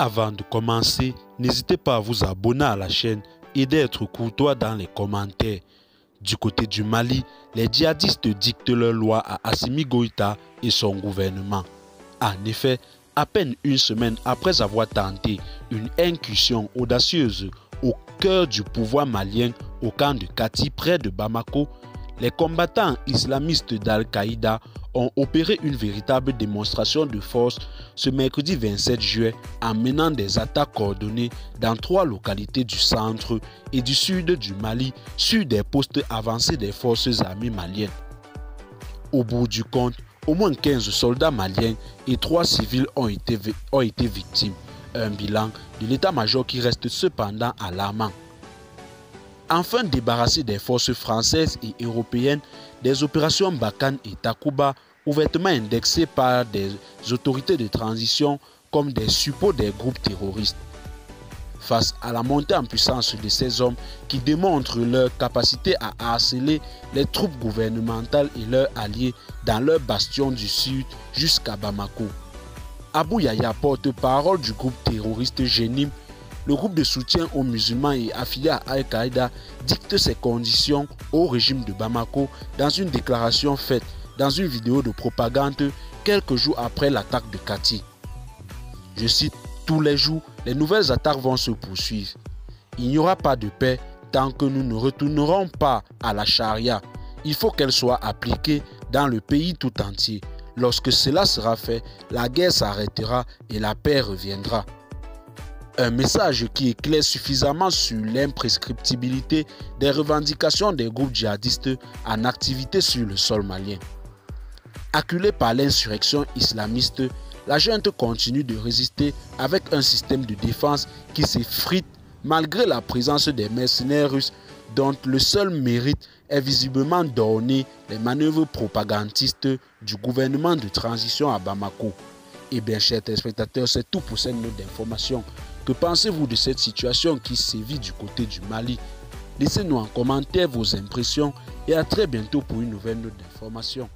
Avant de commencer, n'hésitez pas à vous abonner à la chaîne et d'être courtois dans les commentaires. Du côté du Mali, les djihadistes dictent leur loi à Assimi Goïta et son gouvernement. En effet, à peine une semaine après avoir tenté une incursion audacieuse au cœur du pouvoir malien au camp de Kati près de Bamako, les combattants islamistes d'Al-Qaïda ont opéré une véritable démonstration de force ce mercredi 27 juillet en menant des attaques coordonnées dans 3 localités du centre et du sud du Mali sur des postes avancés des forces armées maliennes. Au bout du compte, au moins 15 soldats maliens et 3 civils ont été victimes, un bilan de l'état-major qui reste cependant alarmant. Enfin débarrassés des forces françaises et européennes des opérations Barkhane et Takuba, ouvertement indexées par des autorités de transition comme des suppôts des groupes terroristes. Face à la montée en puissance de ces hommes qui démontrent leur capacité à harceler les troupes gouvernementales et leurs alliés dans leur bastion du sud jusqu'à Bamako. Abou Yahya, porte-parole du groupe terroriste Jenim, le groupe de soutien aux musulmans et affilié à Al-Qaïda, dicte ses conditions au régime de Bamako dans une déclaration faite dans une vidéo de propagande quelques jours après l'attaque de Kati. Je cite: « Tous les jours, les nouvelles attaques vont se poursuivre. Il n'y aura pas de paix tant que nous ne retournerons pas à la charia. Il faut qu'elle soit appliquée dans le pays tout entier. Lorsque cela sera fait, la guerre s'arrêtera et la paix reviendra. » Un message qui éclaire suffisamment sur l'imprescriptibilité des revendications des groupes djihadistes en activité sur le sol malien. Acculée par l'insurrection islamiste, la junte continue de résister avec un système de défense qui s'effrite malgré la présence des mercenaires russes dont le seul mérite est visiblement d'orner les manœuvres propagandistes du gouvernement de transition à Bamako. Et bien, chers téléspectateurs, c'est tout pour cette note d'information. Que pensez-vous de cette situation qui sévit du côté du Mali? Laissez-nous en commentaire vos impressions et à très bientôt pour une nouvelle note d'information.